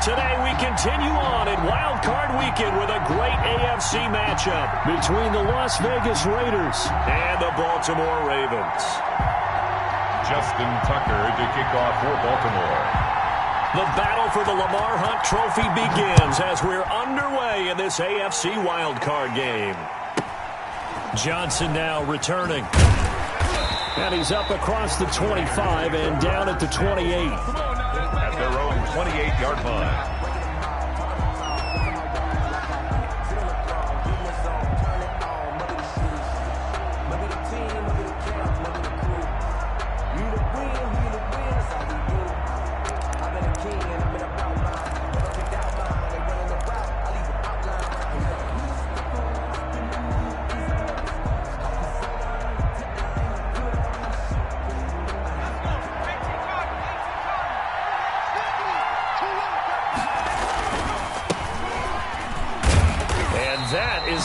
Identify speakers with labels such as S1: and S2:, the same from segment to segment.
S1: Today we continue on in Wild Card Weekend with a great AFC matchup between the Las Vegas Raiders and the Baltimore Ravens.
S2: Justin Tucker to kick off for Baltimore.
S1: The battle for the Lamar Hunt Trophy begins as we're underway in this AFC Wild Card game. Johnson now returning. And he's up across the 25 and down at the 28.
S2: At their own 28-yard line.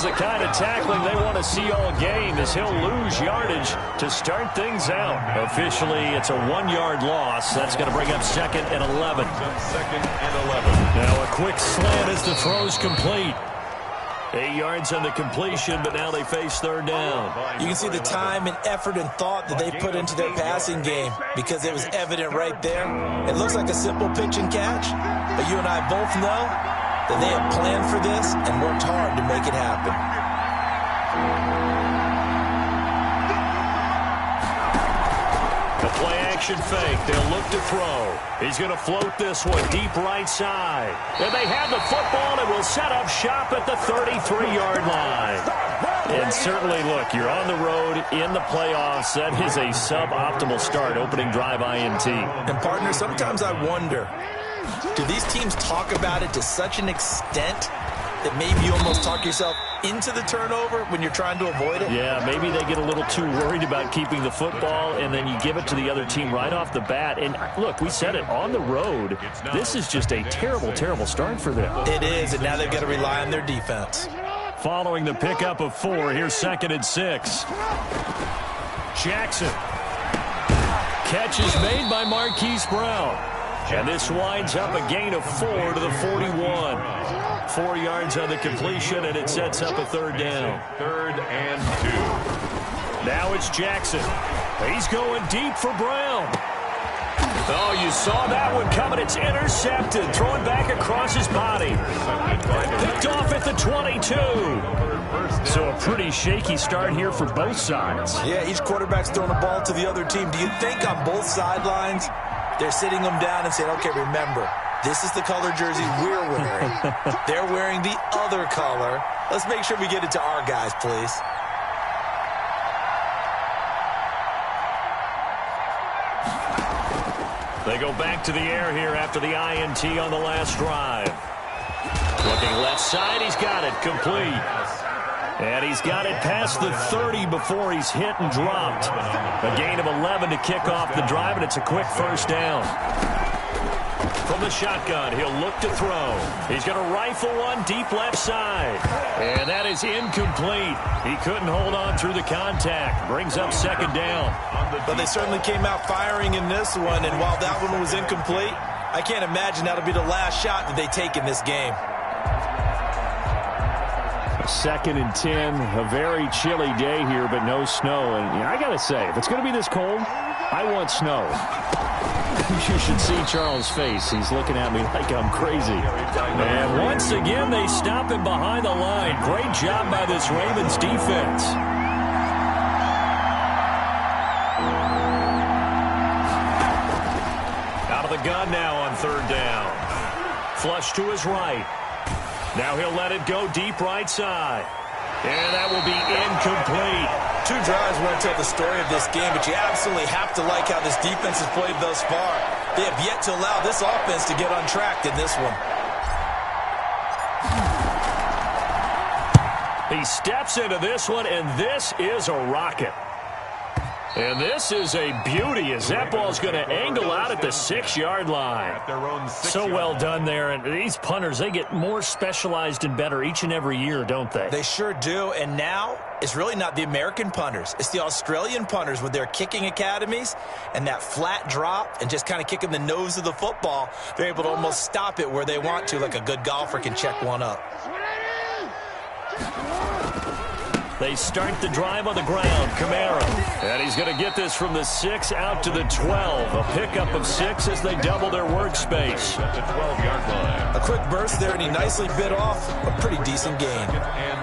S1: The kind of tackling they want to see all game as he'll lose yardage to start things out. Officially, it's a 1-yard loss. That's going to bring up 2nd and 11.
S2: 2nd and 11.
S1: Now a quick slant as the throw's complete. 8 yards on the completion, but now they face 3rd down.
S3: You can see the time and effort and thought that they put into their passing game because it was evident right there. It looks like a simple pitch and catch, but you and I both know that they had planned for this and worked hard to make it happen.
S1: The play-action fake. They'll look to throw. He's going to float this one deep right side. And they have the football and will set up shop at the 33-yard line. And certainly, look, you're on the road in the playoffs. That is a suboptimal start, opening drive INT.
S3: And, partner, sometimes I wonder, do these teams talk about it to such an extent that maybe you almost talk yourself into the turnover when you're trying to avoid it?
S1: Yeah, maybe they get a little too worried about keeping the football, and then you give it to the other team right off the bat. And, look, we said it, on the road, this is just a terrible, terrible start for them.
S3: It is, and now they've got to rely on their defense.
S1: Following the pickup of 4, here's 2nd and 6. Jackson. Catch is made by Marquise Brown. And this winds up a gain of 4 to the 41. 4 yards on the completion, and it sets up a 3rd down.
S2: 3rd and 2.
S1: Now it's Jackson. He's going deep for Brown. Oh, you saw that one coming. It's intercepted. Thrown back across his body. Picked off at the 22. So a pretty shaky start here for both sides.
S3: Yeah, each quarterback's throwing a ball to the other team. Do you think on both sidelines they're sitting them down and saying, okay, remember, this is the color jersey we're wearing. They're wearing the other color. Let's make sure we get it to our guys, please.
S1: They go back to the air here after the INT on the last drive. Looking left side, he's got it complete. And he's got it past the 30 before he's hit and dropped. A gain of 11 to kick off the drive, and it's a quick 1st down. From the shotgun, he'll look to throw. He's going to rifle one deep left side. And that is incomplete. He couldn't hold on through the contact. Brings up 2nd down.
S3: But they certainly came out firing in this one, and while that one was incomplete, I can't imagine that'll be the last shot that they take in this game.
S1: 2nd and 10, a very chilly day here, but no snow. And I got to say, if it's going to be this cold, I want snow. You should see Charles' face. He's looking at me like I'm crazy. And once again, they stop him behind the line. Great job by this Ravens defense. Out of the gun now on 3rd down. Flush to his right. Now he'll let it go deep right side. And that will be incomplete.
S3: 2 drives won't tell the story of this game, but you absolutely have to like how this defense has played thus far. They have yet to allow this offense to get untracked in this one. He steps into this one, and this is a rocket.
S1: And this is a beauty as that ball's going to angle out at the 6-yard line.
S2: At their own 6-yard
S1: So well done there. And these punters, they get more specialized and better each and every year, don't they?
S3: They sure do. And now it's really not the American punters. It's the Australian punters with their kicking academies and that flat drop and just kind of kicking the nose of the football. They're able to almost stop it where they want to, like a good golfer can check one up.
S1: They start the drive on the ground. Kamara. And he's going to get this from the 6 out to the 12. A pickup of 6 as they double their workspace.
S2: at the 12-yard line.
S3: A quick burst there, and he nicely bit off a pretty decent gain.
S2: And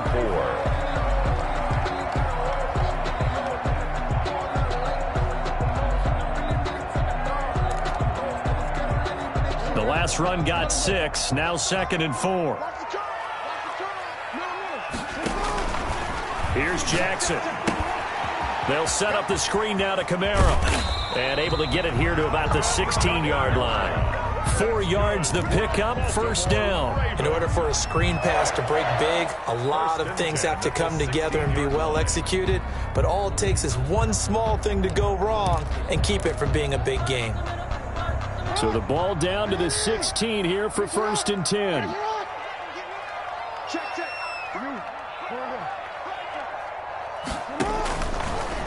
S2: 4.
S1: The last run got 6. Now 2nd and 4. Here's Jackson. They'll set up the screen now to Kamara. And able to get it here to about the 16-yard line. 4 yards the pickup, 1st down.
S3: In order for a screen pass to break big, a lot of things have to come together and be well executed. But all it takes is one small thing to go wrong and keep it from being a big game.
S1: So the ball down to the 16 here for 1st and 10.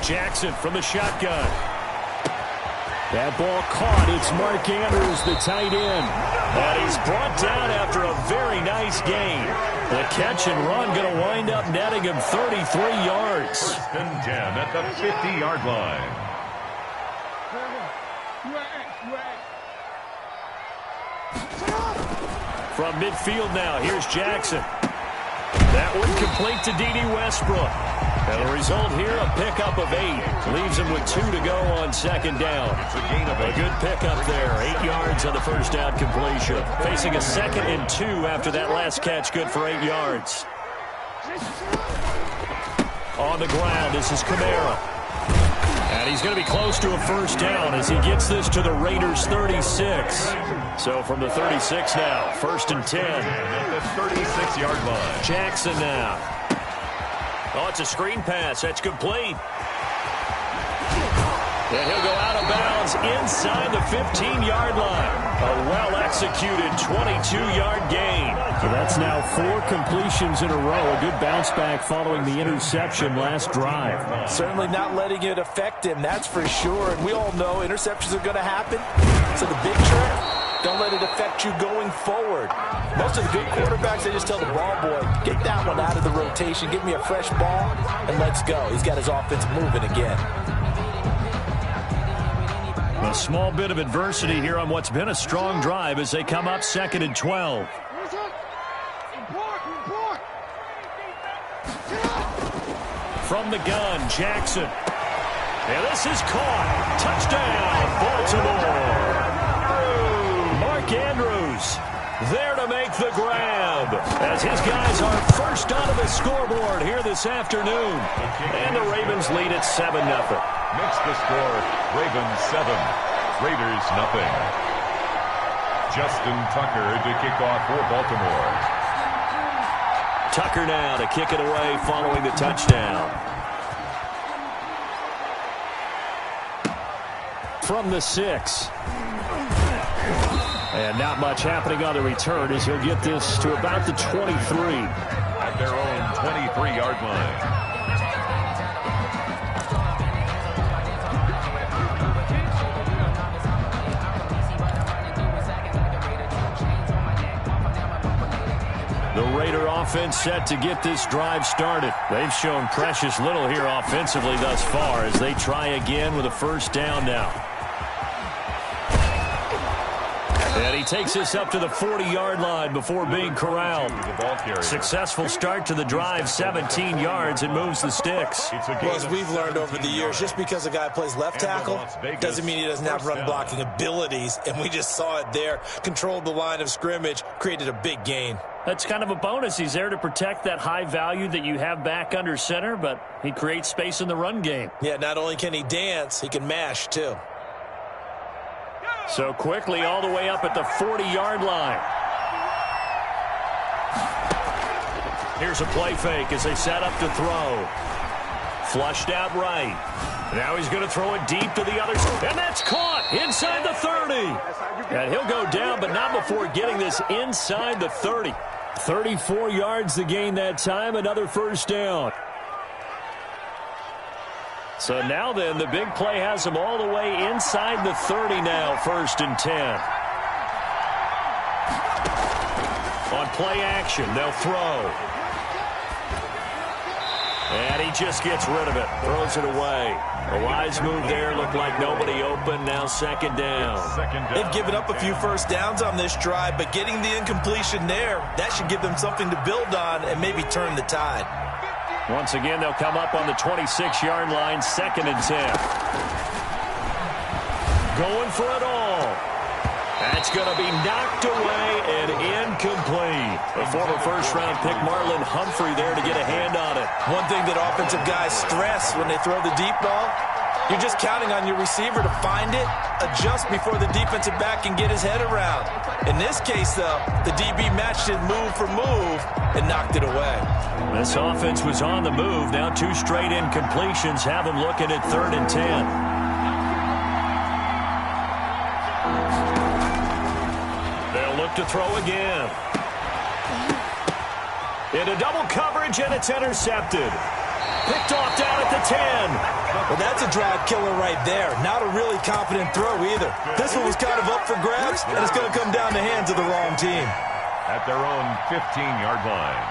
S1: Jackson from the shotgun. That ball caught. It's Mark Andrews, the tight end. And he's brought down after a very nice gain. The catch and run going to wind up netting him 33 yards.
S2: 1st and 10 at the 50-yard line.
S1: From midfield now, here's Jackson. That one complete to D.D. Westbrook. And the result here, a pickup of 8. Leaves him with 2 to go on 2nd down.
S2: It's a gain of 8.
S1: A good pickup there. 8 yards on the 1st down completion. Facing a 2nd and 2 after that last catch, good for 8 yards. On the ground, this is Kamara. And he's going to be close to a 1st down as he gets this to the Raiders' 36. So from the 36 now, 1st and 10.
S2: At the 36-yard line.
S1: Jackson now. Oh, it's a screen pass. That's complete. And he'll go out of bounds inside the 15-yard line. A well-executed 22-yard gain. So that's now 4 completions in a row. A good bounce back following the interception last drive.
S3: Certainly not letting it affect him, that's for sure. And we all know interceptions are going to happen. So the big trick, don't let it affect you going forward. Most of the good quarterbacks, they just tell the ball boy, get that one out of the rotation, give me a fresh ball, and let's go. He's got his offense moving again.
S1: A small bit of adversity here on what's been a strong drive as they come up 2nd and 12. From the gun, Jackson. And this is caught. Touchdown, Baltimore. Mark Andrews there to make the grab as his guys are first onto the scoreboard here this afternoon. And the Ravens lead at 7-0.
S2: Makes the score Ravens 7, Raiders 0. Justin Tucker to kick off for Baltimore.
S1: Tucker now to kick it away following the touchdown. From the 6. And not much happening on the return as he'll get this to about the 23.
S2: At their own 23-yard line.
S1: The Raider offense set to get this drive started. They've shown precious little here offensively thus far as they try again with a 1st down now. And he takes this up to the 40-yard line before being corralled. Successful start to the drive, 17 yards, and moves the sticks.
S3: Well, as we've learned over the years, just because a guy plays left tackle doesn't mean he doesn't have run blocking abilities, and we just saw it there. Controlled the line of scrimmage, created a big gain.
S1: That's kind of a bonus. He's there to protect that high value that you have back under center, but he creates space in the run game.
S3: Yeah, not only can he dance, he can mash, too.
S1: So quickly all the way up at the 40-yard line. Here's a play fake as they set up to throw. Flushed out right. Now he's going to throw it deep to the other side. And that's caught inside the 30. And he'll go down, but not before getting this inside the 30. 34 yards to gain that time. Another first down. So now then, the big play has him all the way inside the 30 now, 1st and 10. On play action, they'll throw. And he just gets rid of it, throws it away. A wise move there, looked like nobody open, now 2nd down.
S3: They've given up a few first downs on this drive, but getting the incompletion there, that should give them something to build on and maybe turn the tide.
S1: Once again, they'll come up on the 26-yard line, 2nd and 10. Going for it all. That's going to be knocked away and incomplete. The former first-round pick, Marlon Humphrey, there to get a hand on it.
S3: One thing that offensive guys stress when they throw the deep ball, you're just counting on your receiver to find it, adjust before the defensive back can get his head around. In this case, though, the DB matched it move for move and knocked it away.
S1: This offense was on the move. Now 2 straight incompletions have them looking at 3rd and 10. To throw again. Into double coverage, and it's intercepted. Picked off down at the 10.
S3: Well, that's a drive killer right there. Not a really confident throw either. This one was kind of up for grabs, and it's going to come down the hands of the wrong team.
S2: At their own 15-yard line.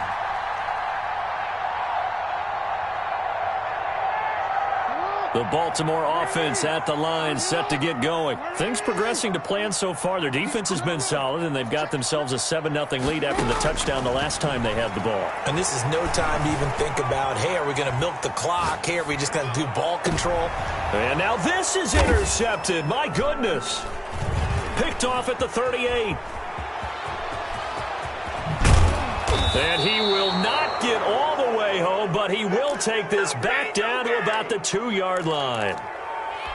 S1: The Baltimore offense at the line, set to get going. Things progressing to plan so far. Their defense has been solid, and they've got themselves a 7-0 lead after the touchdown the last time they had the ball.
S3: And this is no time to even think about, hey, are we going to milk the clock? Hey, are we just going to do ball control?
S1: And now this is intercepted. My goodness. Picked off at the 38. And he will not get all the way home, but he will take this back down to about the 2-yard line.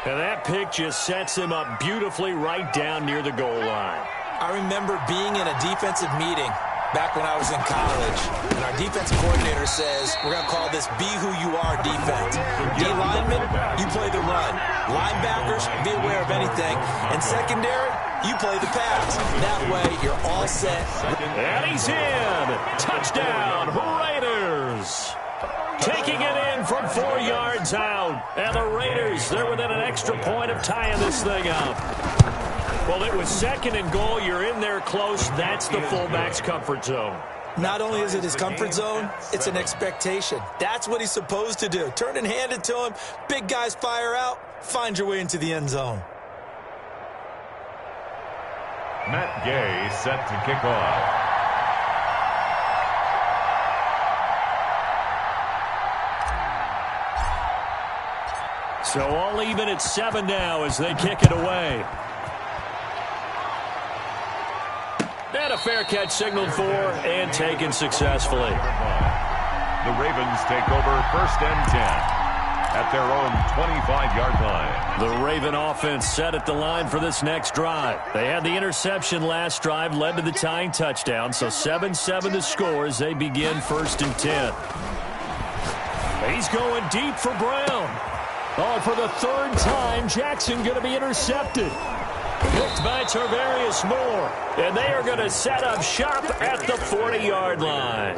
S1: And that pick just sets him up beautifully right down near the goal line.
S3: I remember being in a defensive meeting back when I was in college, and our defensive coordinator says, we're going to call this Be Who You Are defense. D-linemen, you play the run. Linebackers, be aware of anything. And secondary, you play the pass. That way, you're all set.
S1: And he's in. Touchdown, Raiders. Taking it in from 4 yards out. And the Raiders, they're within an extra point of tying this thing up. Well, it was 2nd and goal. You're in there close. That's the fullback's comfort zone.
S3: Not only is it his comfort zone, it's an expectation. That's what he's supposed to do. Turn and hand it to him. Big guys fire out. Find your way into the end zone.
S2: Matt Gay set to kick off.
S1: So all even at 7 now as they kick it away. And a fair catch signaled for and taken successfully.
S2: The Ravens take over 1st and 10 at their own 25-yard line.
S1: The Raven offense set at the line for this next drive. They had the interception last drive, led to the tying touchdown, so 7-7 to score as they begin 1st and 10. He's going deep for Brown. Oh, for the 3rd time, Jackson going to be intercepted. Picked by Tarvarius Moore. And they are going to set up shop at the 40-yard line.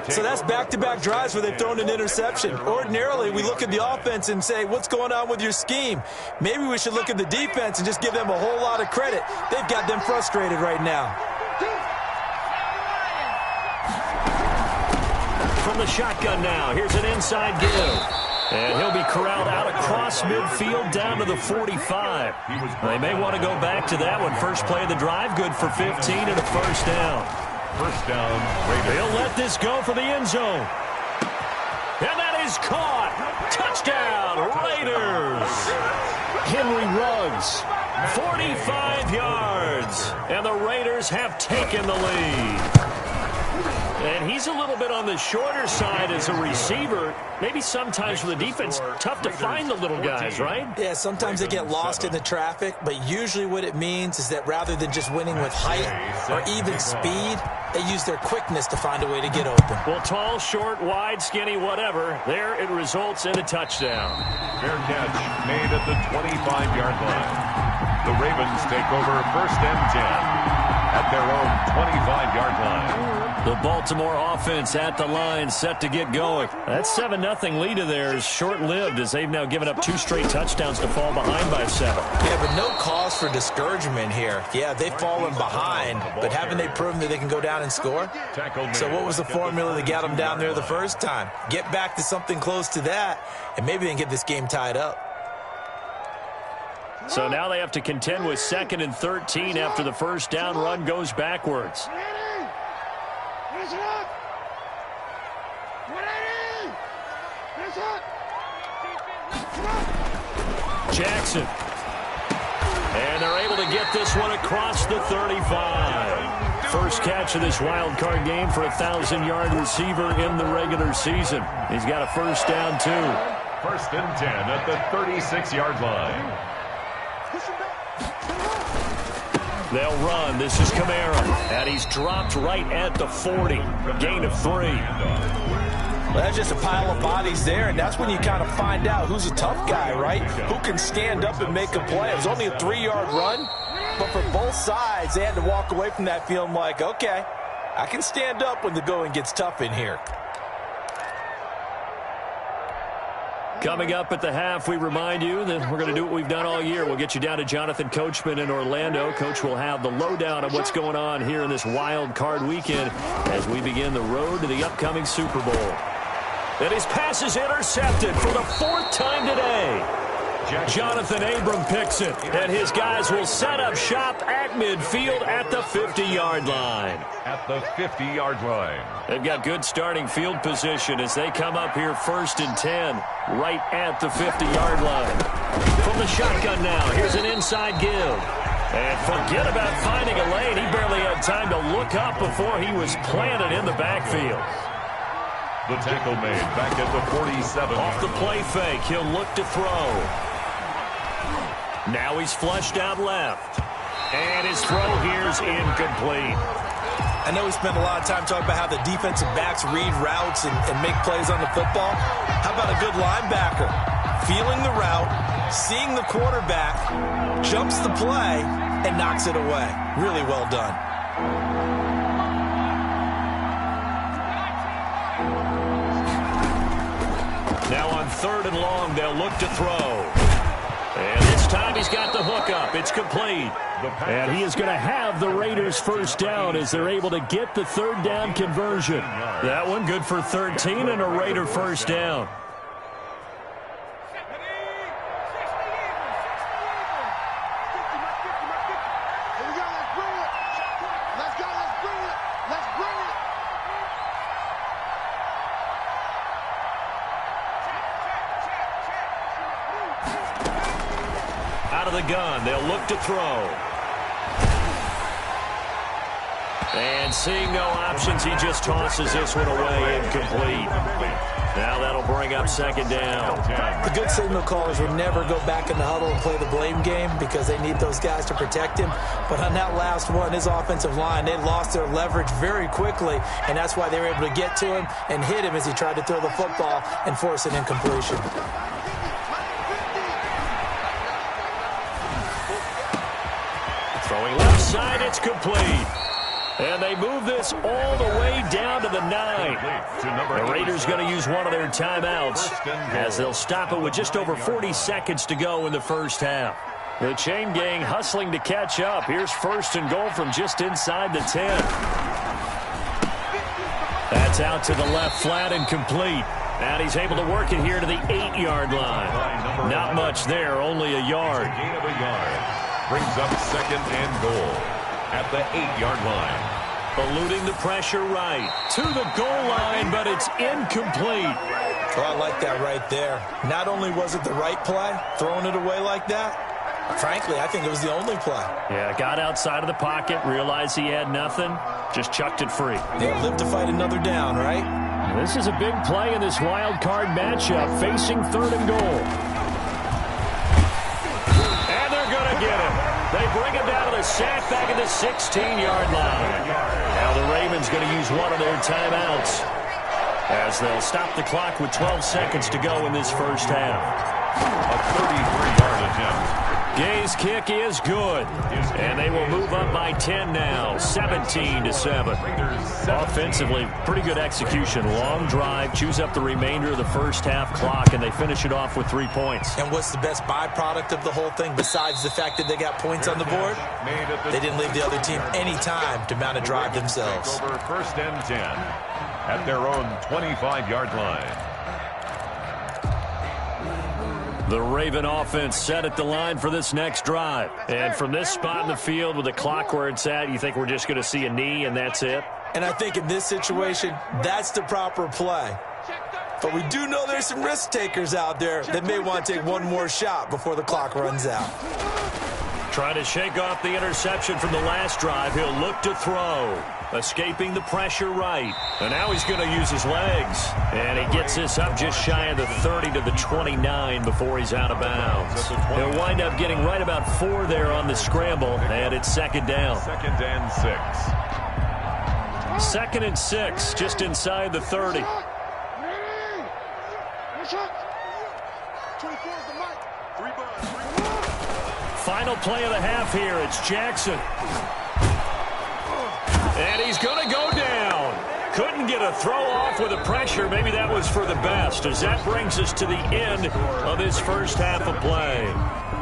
S3: So that's back-to-back drives where they've thrown an interception. Ordinarily, we look at the offense and say, what's going on with your scheme? Maybe we should look at the defense and just give them a whole lot of credit. They've got them frustrated right now.
S1: From the shotgun now, here's an inside give. And he'll be corralled out across midfield down to the 45. They may want to go back to that one. First play of the drive, good for 15 and a first down.
S2: First down, Raiders.
S1: They'll let this go for the end zone. And that is caught. Touchdown, Raiders. Henry Ruggs, 45 yards. And the Raiders have taken the lead. And he's a little bit on the shorter side as a receiver. Maybe sometimes for the defense, tough to find the little guys, right?
S3: Yeah, sometimes they get lost in the traffic, but usually what it means is that rather than just winning with height or even speed, They use their quickness to find a way to get open.
S1: Well, tall, short, wide, skinny, whatever. There it results in a touchdown.
S2: Fair catch made at the 25-yard line. The Ravens take over 1st and 10 at their own 25-yard line.
S1: The Baltimore offense at the line, set to get going. That 7-0 lead of theirs short-lived as they've now given up 2 straight touchdowns to fall behind by 7.
S3: Yeah, but no cause for discouragement here. Yeah, they've fallen behind, but haven't they proven that they can go down and score? So what was the formula that got them down there the first time? Get back to something close to that, and maybe they can get this game tied up.
S1: So now they have to contend with 2nd and 13 after the first down run goes backwards. Jackson. And they're able to get this one across the 35. First catch of this wild card game for a 1,000-yard receiver in the regular season. He's got a first down, too.
S2: 1st and 10 at the 36-yard line.
S1: They'll run. This is Kamara. And he's dropped right at the 40. Gain of 3.
S3: Well, that's just a pile of bodies there, and that's when you kind of find out who's a tough guy, right? Who can stand up and make a play. It was only a 3-yard run, but for both sides, they had to walk away from that feeling like, okay, I can stand up when the going gets tough in here.
S1: Coming up at the half, we remind you that we're going to do what we've done all year. We'll get you down to Jonathan Coachman in Orlando. Coach will have the lowdown of what's going on here in this wild card weekend as we begin the road to the upcoming Super Bowl. And his pass is intercepted for the 4th time today. Jonathan Abram picks it, and his guys will set up shop at midfield at the 50-yard line.
S2: At the 50-yard line.
S1: They've got good starting field position as they come up here 1st and 10, right at the 50-yard line. From the shotgun now, here's an inside give. And forget about finding a lane. He barely had time to look up before he was planted in the backfield.
S2: The tackle made back at the 47.
S1: Off the play fake, he'll look to throw. Now he's flushed out left. And his throw here's incomplete.
S3: I know we spent a lot of time talking about how the defensive backs read routes and make plays on the football. How about a good linebacker? Feeling the route, seeing the quarterback, jumps the play, and knocks it away. Really well done.
S1: Now on 3rd and long, they'll look to throw. And this time he's got the hook up. It's complete. And he is going to have the Raiders first down as they're able to get the 3rd down conversion. That one good for 13 and a Raider first down. Out of the gun, they'll look to throw. And seeing no options, he just tosses this one away, incomplete. Now that'll bring up 2nd down.
S3: The good signal callers would never go back in the huddle and play the blame game because they need those guys to protect him. But on that last one, his offensive line, they lost their leverage very quickly, and that's why they were able to get to him and hit him as he tried to throw the football and force an incompletion.
S1: Throwing left side, it's complete. And they move this all the way down to the 9. The Raiders going to use one of their timeouts as they'll stop it with just over 40 seconds to go in the first half. The chain gang hustling to catch up. Here's 1st and goal from just inside the 10. That's out to the left flat and complete. And he's able to work it here to the 8-yard line. Not much there, only a yard.
S2: Gain of a yard. Brings up 2nd and goal at the 8-yard line.
S1: Eluding the pressure right to the goal line, but it's incomplete.
S3: Oh, I like that right there. Not only was it the right play, throwing it away like that, frankly, I think it was the only play.
S1: Yeah, got outside of the pocket, realized he had nothing, just chucked it free.
S3: They'll live to fight another down, right?
S1: This is a big play in this wild card matchup, facing 3rd and goal. And they're going to get him. They bring him down to the sack back at the 16-yard line. Now the Ravens one of their timeouts, as they'll stop the clock with 12 seconds to go in this first half.
S2: A 33-yard attempt.
S1: Gay's kick is good, and they will move up by 10 now, 17-7. Offensively, pretty good execution. Long drive, chews up the remainder of the first half clock, and they finish it off with 3 points.
S3: And what's the best byproduct of the whole thing besides the fact that they got points on the board? They didn't leave the other team any time to mount a drive themselves.
S2: Over first and 10 at their own 25-yard line.
S1: The Raven offense set at the line for this next drive. And from this spot in the field with the clock where it's at, you think we're just going to see a knee and that's it?
S3: And I think in this situation, that's the proper play. But we do know there's some risk takers out there that may want to take one more shot before the clock runs out.
S1: Trying to shake off the interception from the last drive. He'll look to throw. Escaping the pressure right. And now he's going to use his legs. And he gets this up just shy of the 30 to the 29 before he's out of bounds. He'll wind up getting right about 4 there on the scramble. And it's second down.
S2: Second and 6.
S1: Second and 6, just inside the 30. Final play of the half here. It's Jackson. And he's going to go down. Couldn't get a throw off with the pressure. Maybe that was for the best, as that brings us to the end of this first half of play.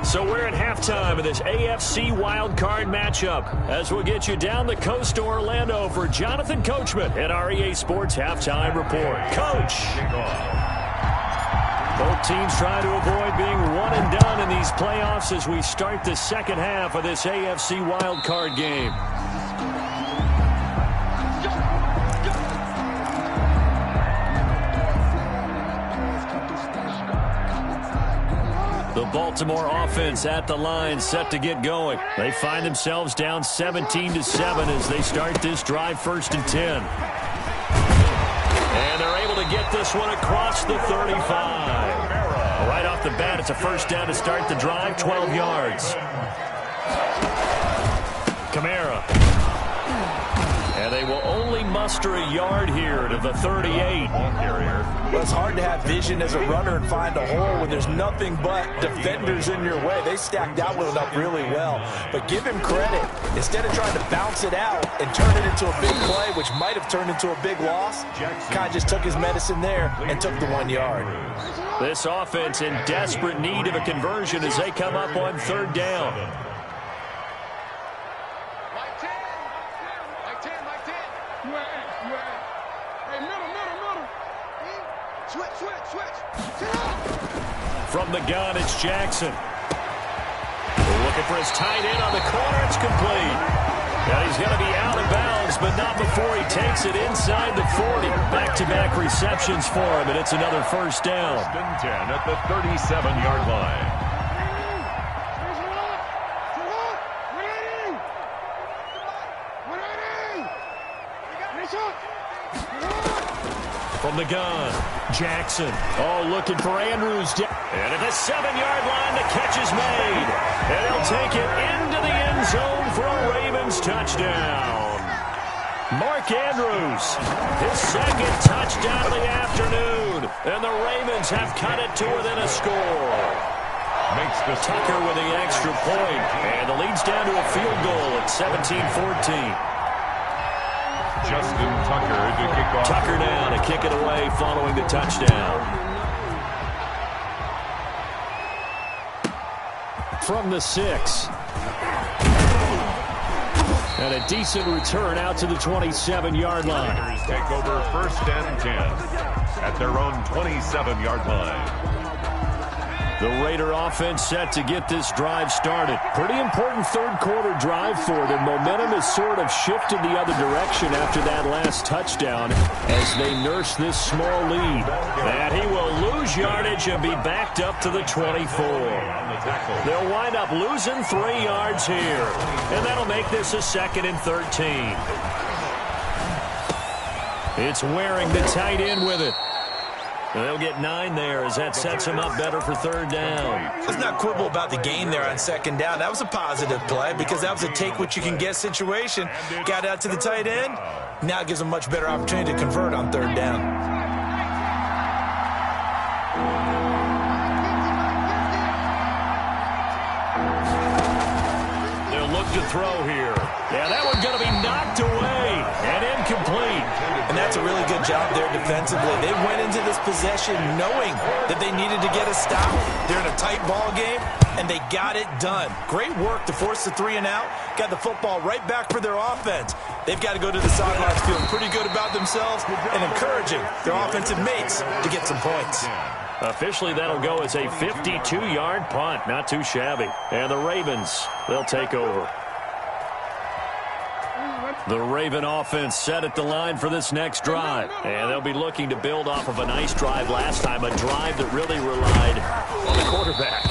S1: So we're at halftime of this AFC wildcard matchup, as we'll get you down the coast to Orlando for Jonathan Coachman at our EA Sports Halftime Report. Coach! Both teams trying to avoid being one and done in these playoffs as we start the second half of this AFC wildcard game. The Baltimore offense at the line, set to get going. They find themselves down 17-7 as they start this drive, first and 10. And they're able to get this one across the 35. Right off the bat, it's a first down to start the drive, 12 yards. Kamara. And they will only muster a yard here to the 38.
S3: Well, it's hard to have vision as a runner and find a hole when there's nothing but defenders in your way. They stacked that one up really well. But give him credit. Instead of trying to bounce it out and turn it into a big play, which might have turned into a big loss, kind of just took his medicine there and took the 1 yard.
S1: This offense in desperate need of a conversion as they come up on third down. From the gun, it's Jackson. Looking for his tight end on the corner. It's complete. And he's going to be out of bounds, but not before he takes it inside the 40. Back-to-back receptions for him, and it's another first down.
S2: First and 10 at the 37-yard line.
S1: From the gun, Jackson. Oh, looking for Andrews. And at the 7-yard line, the catch is made. And he'll take it into the end zone for a Ravens touchdown. Mark Andrews, his second touchdown of the afternoon. And the Ravens have cut it to within a score.
S2: Makes the
S1: Tucker with the extra point. And the lead's down to a field goal at 17-14.
S2: Justin Tucker to kick off.
S1: Tucker now to kick it away following the touchdown. From the 6. And a decent return out to the 27-yard line.
S2: Raiders take over first and 10 at their own 27-yard line.
S1: The Raider offense set to get this drive started. Pretty important third-quarter drive for them. Momentum has sort of shifted the other direction after that last touchdown as they nurse this small lead. And he will lose yardage and be backed up to the 24. They'll wind up losing 3 yards here. And that'll make this a second and 13. It's Waring the tight end with it. They'll get 9 there as that sets them up better for third down.
S3: Let's not quibble about the gain there on second down. That was a positive play because that was a take-what-you-can-get situation. Got out to the tight end. Now it gives them a much better opportunity to convert on third down.
S1: To throw here. Yeah, that one's going to be knocked away and incomplete.
S3: And that's a really good job there defensively. They went into this possession knowing that they needed to get a stop. They're in a tight ball game, and they got it done. Great work to force the 3 and out. Got the football right back for their offense. They've got to go to the sidelines feeling pretty good about themselves and encouraging their offensive mates to get some points.
S1: Officially, that'll go as a 52-yard punt. Not too shabby. And the Ravens, they'll take over. The Raven offense set at the line for this next drive. And they'll be looking to build off of a nice drive last time, a drive that really relied on the quarterback.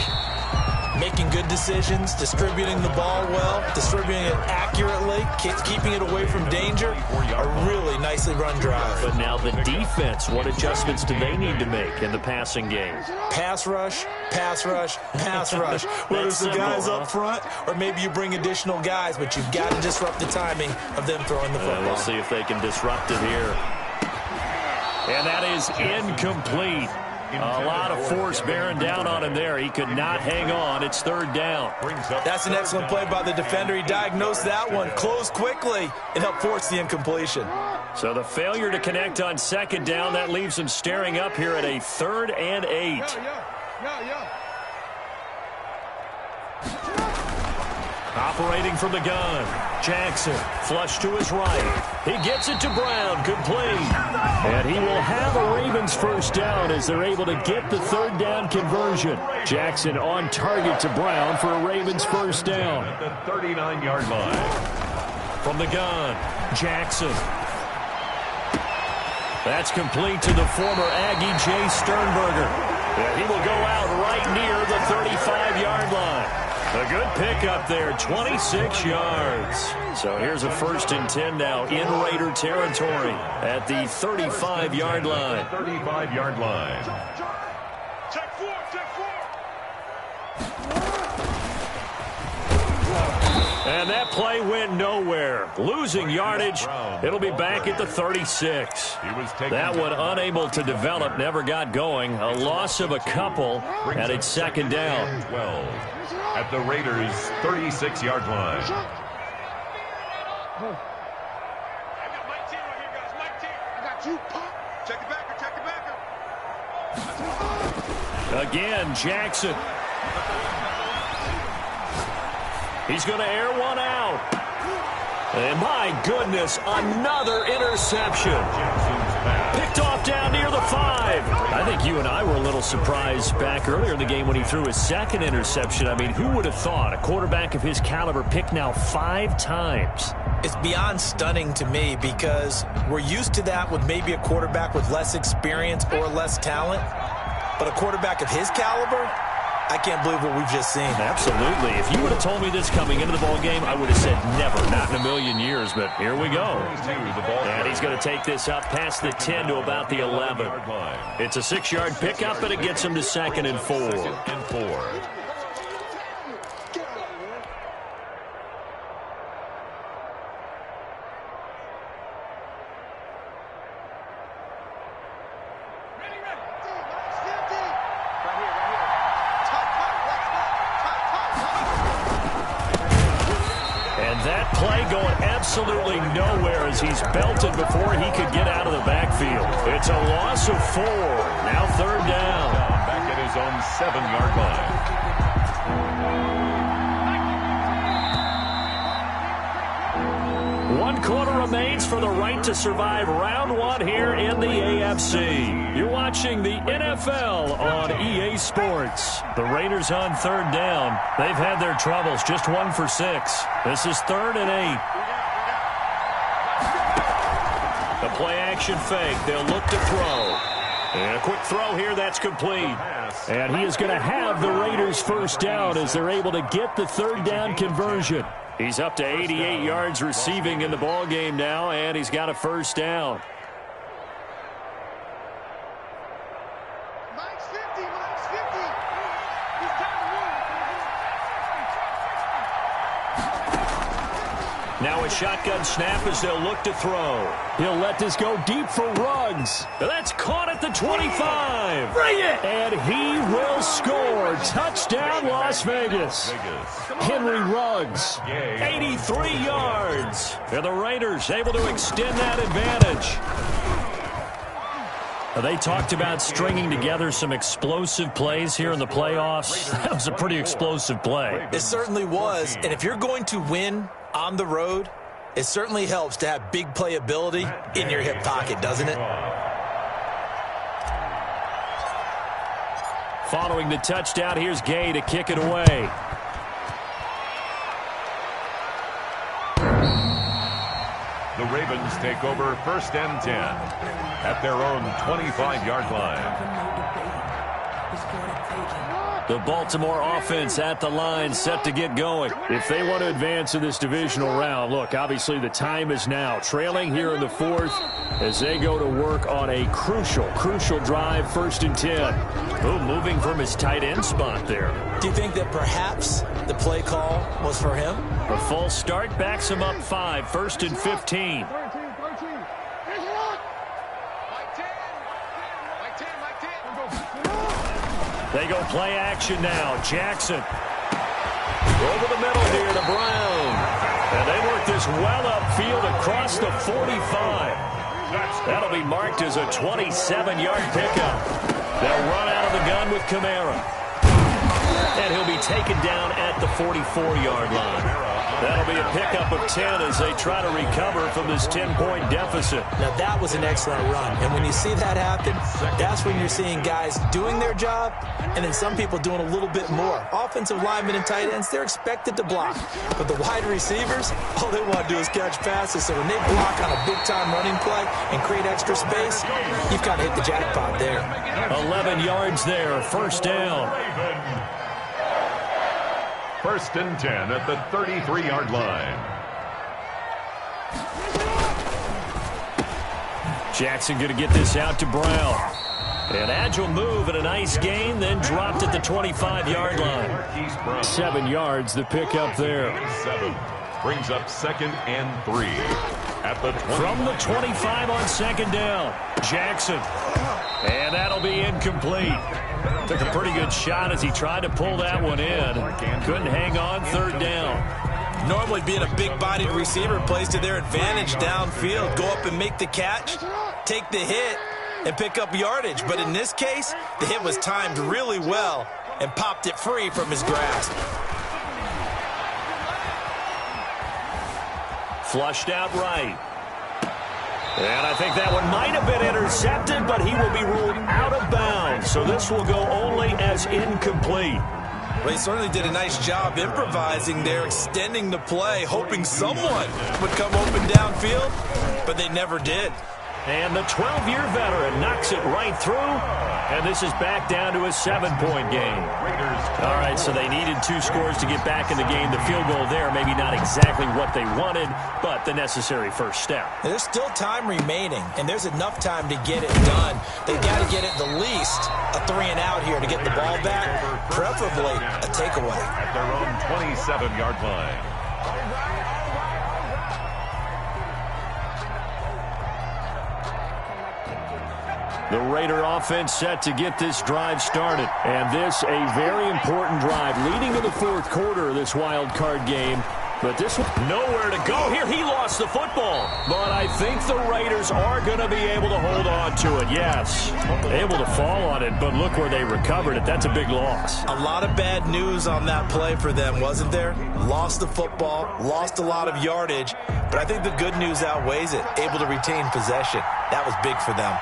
S3: Making good decisions, distributing the ball well, distributing it accurately, keeping it away from danger. A really nicely run drive.
S1: But now the defense, what adjustments do they need to make in the passing game?
S3: Pass rush, pass rush, pass rush. Whether it's the guys up front or maybe you bring additional guys, but you've got to disrupt the timing of them throwing the football.
S1: We'll see if they can disrupt it here. And that is incomplete. A lot of force bearing down on him there. He could not hang on. It's third down.
S3: That's an excellent play by the defender. He diagnosed that one, closed quickly, and helped force the incompletion.
S1: So the failure to connect on second down, that leaves him staring up here at a 3rd and 8. Operating from the gun, Jackson, flush to his right. He gets it to Brown, complete. And he will have a Ravens first down as they're able to get the third down conversion. Jackson on target to Brown for a Ravens first down.
S2: At the 39-yard line.
S1: From the gun, Jackson. That's complete to the former Aggie, Jay Sternberger. And he will go out right near the 35-yard line. A good pickup there, 26 yards. So here's a 1st and 10 now in Raider territory at the 35-yard line.
S2: 35-yard line.
S4: Check 4, check 4.
S1: And that play went nowhere. Losing yardage. It'll be back at the 36. That one unable to develop, never got going. A loss of a couple, and it's second down.
S2: 12 at the Raiders' 36-yard line.
S4: I got Mike T right here, guys. Mike T. I got you. Check the backer, check the backer.
S1: Again, Jackson. He's going to air one out. And my goodness, another interception. Picked off down near the 5. I think you and I were a little surprised back earlier in the game when he threw his second interception. I mean, who would have thought a quarterback of his caliber picked now 5 times?
S3: It's beyond stunning to me because we're used to that with maybe a quarterback with less experience or less talent. But a quarterback of his caliber, I can't believe what we've just seen.
S1: Absolutely. If you would have told me this coming into the ball game, I would have said never, not in a million years. But here we go. And he's going to take this up past the 10 to about the 11. It's a 6-yard pickup, but it gets him to 2nd and 4. Absolutely nowhere as he's belted before he could get out of the backfield. It's a loss of 4. Now third down.
S2: Back at his own 7-yard line.
S1: 1 quarter remains for the right to survive round 1 here in the AFC. You're watching the NFL on EA Sports. The Raiders on third down. They've had their troubles, just 1 for 6. This is 3rd and 8. The play-action fake. They'll look to throw. And a quick throw here. That's complete. And he is going to have the Raiders first down as they're able to get the third down conversion. He's up to 88 yards receiving in the ball game now, and he's got a first down. Now a shotgun snap as they'll look to throw.
S5: He'll let this go deep for Ruggs.
S1: That's caught at the 25.
S5: Bring it!
S1: And he will score. Touchdown, Las Vegas.
S5: Henry Ruggs.
S1: 83 yards. And the Raiders able to extend that advantage. They talked about stringing together some explosive plays here in the playoffs. That was a pretty explosive play.
S3: It certainly was. And if you're going to win on the road, it certainly helps to have big playability in your hip pocket, doesn't it?
S1: Following the touchdown, here's Gay to kick it away.
S2: The Ravens take over 1st and 10 at their own 25-yard line.
S1: The Baltimore offense at the line, set to get going.
S5: If they want to advance in this divisional round, look, obviously the time is now. Trailing here in the 4th as they go to work on a crucial drive, 1st and 10.
S1: Boom, moving from his tight end spot there.
S3: Do you think that perhaps the play call was for him?
S1: A false start backs him up 5, 1st and 15. They go play action now. Jackson. Over the middle here to Brown. And they work this well upfield across the 45. That'll be marked as a 27-yard pickup. They'll run out of the gun with Kamara. And he'll be taken down at the 44-yard line. That'll be a pickup of 10 as they try to recover from this 10-point deficit.
S3: Now, that was an excellent run. And when you see that happen, that's when you're seeing guys doing their job and then some people doing a little bit more. Offensive linemen and tight ends, they're expected to block. But the wide receivers, all they want to do is catch passes. So when they block on a big-time running play and create extra space, you've got to hit the jackpot there.
S1: 11 yards there, 1st down.
S2: 1st and 10 at the 33-yard line.
S1: Jackson going to get this out to Brown. An agile move and a nice gain, then dropped at the 25-yard line.
S5: 7 yards, the pickup there.
S2: 7 brings up 2nd and 3 at the 20.
S1: From the 25 on 2nd down, Jackson. And that'll be incomplete. Took a pretty good shot as he tried to pull that one in. Couldn't hang on, 3rd down.
S3: Normally being a big-bodied receiver plays to their advantage downfield. Go up and make the catch, take the hit, and pick up yardage. But in this case, the hit was timed really well and popped it free from his grasp.
S1: Flushed out right. And I think that one might have been intercepted, but he will be ruled out of bounds. So this will go only as incomplete.
S3: Well, he certainly did a nice job improvising there, extending the play, hoping someone would come open downfield, but they never did.
S1: And the 12-year veteran knocks it right through, and this is back down to a 7-point game. All right, so they needed 2 scores to get back in the game. The field goal there, maybe not exactly what they wanted, but the necessary first step.
S3: There's still time remaining, and there's enough time to get it done. They've got to get at the least a 3-and-out here to get the ball back, preferably a takeaway.
S2: At their own 27-yard line.
S1: The Raider offense set to get this drive started.
S5: And this a very important drive leading to the 4th quarter of this wild card game. But this one,
S1: nowhere to go here. He lost the football. But I think the Raiders are going to be able to hold on to it, yes. Able to fall on it, but look where they recovered it. That's a big loss.
S3: A lot of bad news on that play for them, wasn't there? Lost the football, lost a lot of yardage. But I think the good news outweighs it. Able to retain possession. That was big for them.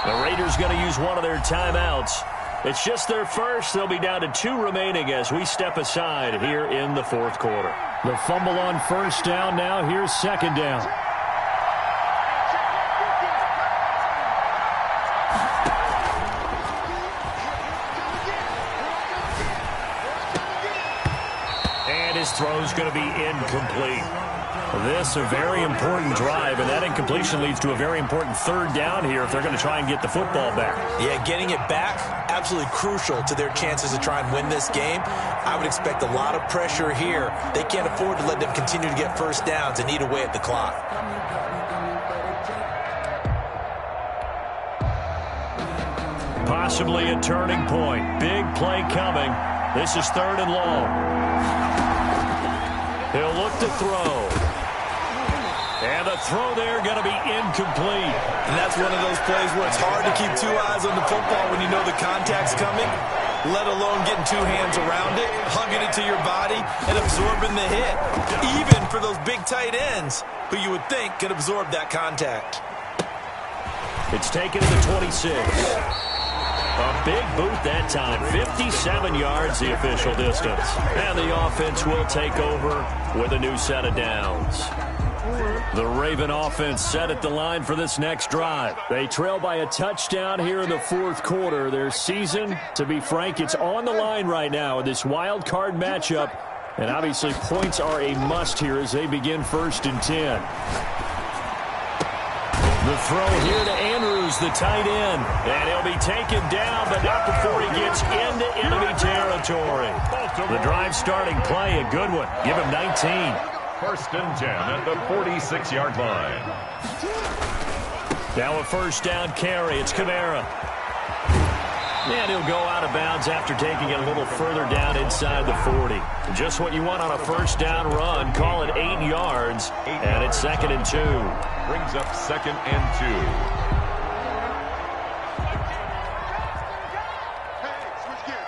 S1: The Raiders going to use one of their timeouts. It's just their first. They'll be down to 2 remaining as we step aside here in the 4th quarter.
S5: The fumble on 1st down now. Here's 2nd down.
S1: And his throw's going to be incomplete.
S5: This a very important drive, and that incompletion leads to a very important third down here if they're going to try and get the football back.
S3: Yeah, getting it back, absolutely crucial to their chances to try and win this game. I would expect a lot of pressure here. They can't afford to let them continue to get first downs and eat away at the clock.
S5: Possibly a turning point. Big play coming. This is 3rd and long. He'll look to throw. And the throw there going to be incomplete.
S3: And that's one of those plays where it's hard to keep 2 eyes on the football when you know the contact's coming, let alone getting 2 hands around it, hugging it to your body, and absorbing the hit. Even for those big tight ends who you would think could absorb that contact.
S5: It's taken to the 26. A big boot that time. 57 yards the official distance. And the offense will take over with a new set of downs. The Raven offense set at the line for this next drive. They trail by a touchdown here in the 4th quarter. Their season, to be frank, it's on the line right now in this wild card matchup. And obviously points are a must here as they begin 1st and 10. The throw here to Andrews, the tight end. And he'll be taken down, but not before he gets into enemy territory. The drive starting play, a good one. Give him 19.
S2: 1st and 10 at the 46-yard line.
S5: Now a 1st down carry. It's Kamara. And he'll go out of bounds after taking it a little further down inside the 40. Just what you want on a 1st down run. Call it 8 yards. And it's 2nd and 2.
S2: Brings up 2nd and 2.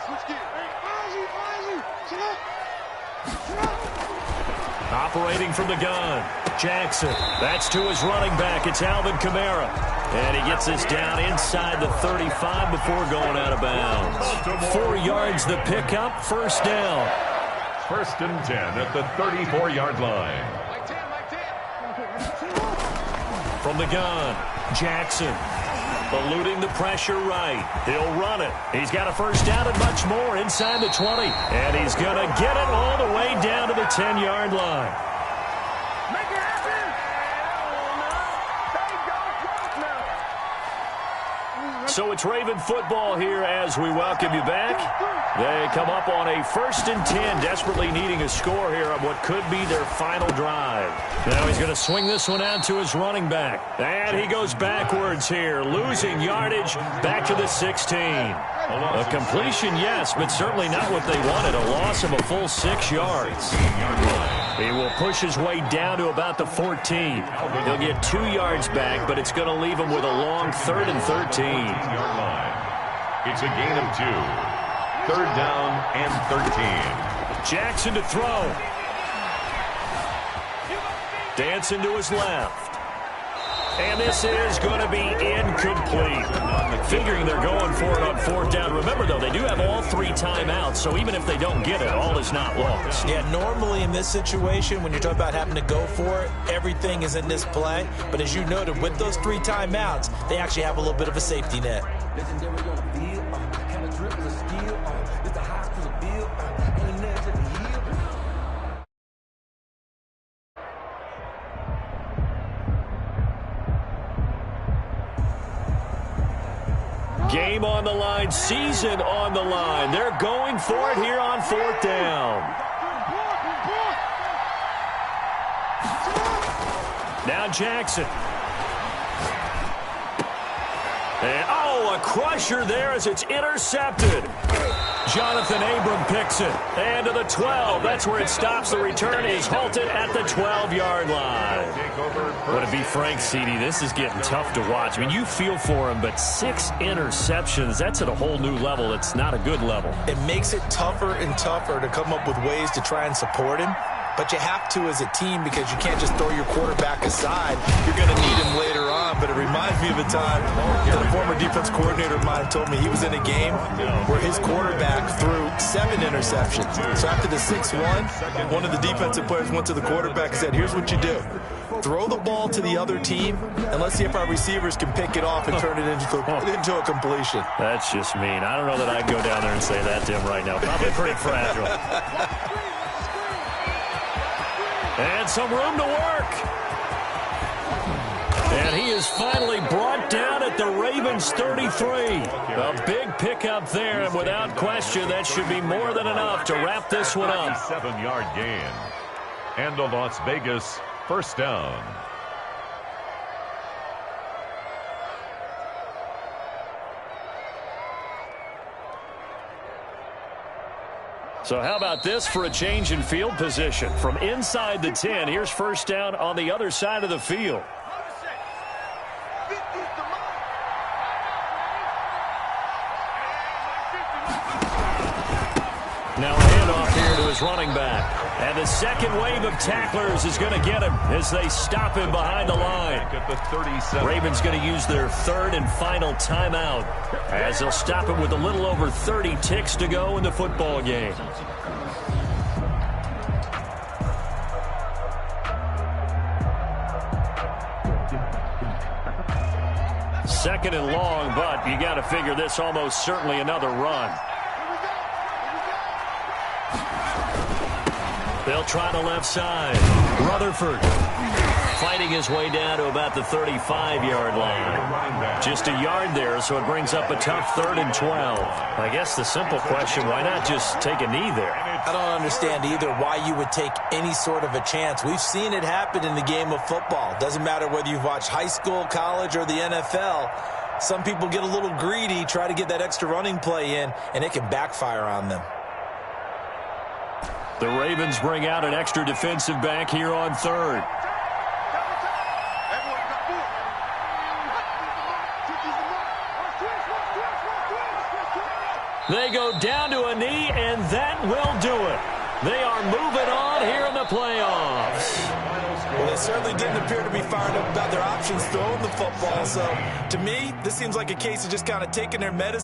S4: Switch gears.
S5: Operating from the gun. Jackson. That's to his running back. It's Alvin Kamara. And he gets this down inside the 35 before going out of bounds. 4 yards the pickup. 1st down.
S2: 1st and 10 at the 34-yard line.
S5: From the gun, Jackson. Eluding the pressure right. He'll run it. He's got a 1st down and much more inside the 20. And he's going to get it all the way down to the 10-yard line. So it's Raven football here as we welcome you back. They come up on a 1st and 10, desperately needing a score here on what could be their final drive. Now he's going to swing this one out to his running back. And he goes backwards here, losing yardage back to the 16. A completion, yes, but certainly not what they wanted. A loss of a full 6 yards. He will push his way down to about the 14. He'll get 2 yards back, but it's going to leave him with a long 3rd and 13.
S2: It's a gain of 2. 3rd down and 13.
S5: Jackson to throw. Dancing to his left. And this is going to be incomplete. Figuring they're going for it on 4th down. Remember, though, they do have all 3 timeouts, so even if they don't get it, all is not lost.
S3: Yeah, normally in this situation, when you're talking about having to go for it, everything is in this play. But as you noted, with those 3 timeouts, they actually have a little bit of a safety net.
S5: Game on the line, season on the line. They're going for it here on 4th down. Now Jackson. And, a crusher there as it's intercepted. Jonathan Abram picks it. And to the 12. That's where it stops. The return is halted at the 12-yard line. Would it be frank, CD? This is getting tough to watch. I mean, you feel for him, but 6 interceptions, that's at a whole new level. It's not a good level.
S3: It makes it tougher and tougher to come up with ways to try and support him. But you have to as a team because you can't just throw your quarterback aside. You're going to need him later on. But it reminds me of a time that a former defense coordinator of mine told me he was in a game where his quarterback threw 7 interceptions. So after the 6-1, one of the defensive players went to the quarterback and said, here's what you do. Throw the ball to the other team, and let's see if our receivers can pick it off and turn it into a completion.
S5: That's just mean. I don't know that I'd go down there and say that to him right now. Probably pretty fragile. And some room to work. And he is finally brought down at the Ravens 33. A big pickup there, and without question, that should be more than enough to wrap this one up.
S2: 7-yard gain. And a Las Vegas first down.
S5: So how about this for a change in field position? From inside the 10, here's first down on the other side of the field. Now a handoff here to his running back. And the second wave of tacklers is going to get him as they stop him behind the line.
S2: At the 37.
S5: Ravens going to use their third and final timeout as they'll stop him with a little over 30 ticks to go in the football game. Second and long, but you got to figure this almost certainly another run. They'll try the left side. Rutherford fighting his way down to about the 35-yard line. Just a yard there, so it brings up a tough 3rd and 12. I guess the simple question, why not just take a knee there?
S3: I don't understand either why you would take any sort of a chance. We've seen it happen in the game of football. Doesn't matter whether you've watched high school, college, or the NFL. Some people get a little greedy, try to get that extra running play in, and it can backfire on them.
S5: The Ravens bring out an extra defensive back here on 3rd. They go down to a knee, and that will do it. They are moving on here in the playoffs.
S3: Well, they certainly didn't appear to be fired up about their options throwing the football. So, to me, this seems like a case of just kind of taking their medicine.